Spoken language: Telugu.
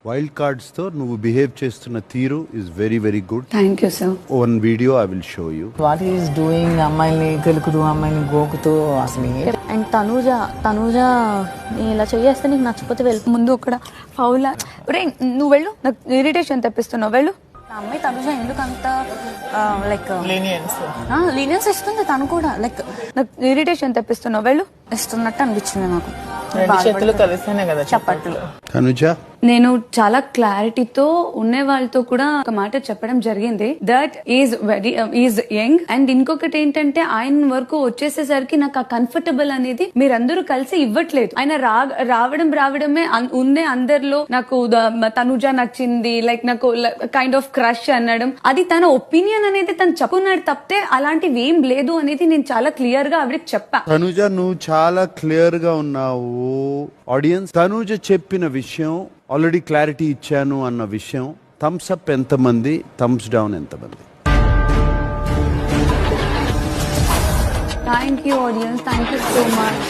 వైల్డ్ కార్డ్స్ తో నువ్వు బిహేవ్ చేస్తున్న తీరు is very very good. Thank you sir. One video I will show you. What is doing, అమ్మాయిని గెలుకుతూ అమ్మాయిని గోకుతూ అసలు అండ్ తనూజ ఇలా చేస్తే నీకు నచ్చకపోతే వెళ్ళు. ముందు అక్కడ పౌలా రే నువ్వు వెళ్ళు, నాకు ఇరిటేషన్ తెప్పిస్తున్నావు, వెళ్ళు. ఆ అమ్మాయి తనూజ ఎందుకు అంత లైక్ లీనియన్స్ లీనియన్స్ ఇస్తుంది తను కూడా, లైక్ నాకు ఇరిటేషన్ తెప్పిస్తున్నావు, వెళ్ళు. ఇస్తున్నట్టు అనిపించింది నాకు. రెండు చేతులు కలిస్తేనే కదా చప్పట్లు. తనుజ, నేను చాలా క్లారిటీతో ఉండే వాళ్ళతో కూడా ఒక మాట చెప్పడం జరిగింది, that is very is young. And ఇంకొకటి ఏంటంటే ఆయన వరకు వచ్చేసేసరికి నాకు ఆ కంఫర్టబుల్ అనేది మీరందరూ కలిసి ఇవ్వట్లేదు. ఆయన రావడమే ఉండే అందరిలో నాకు తనుజ నచ్చింది, లైక్ నాకు కైండ్ ఆఫ్ క్రష్ అనడం, అది తన ఒపీనియన్ అనేది తను చెప్పున్నాడు తప్పితే అలాంటివి ఏం లేదు అనేది నేను చాలా క్లియర్ గా ఆవిడకి చెప్పా. తనుజ నువ్వు చాలా క్లియర్ గా ఉన్నావు. ఆడియన్స్, తనుజ చెప్పిన విషయం ఆల్రెడీ క్లారిటీ ఇచ్చాను అన్న విషయం థమ్స్ అప్ ఎంతమంది, థమ్స్ డౌన్ ఎంతమంది? Thank you audience, thank you so much.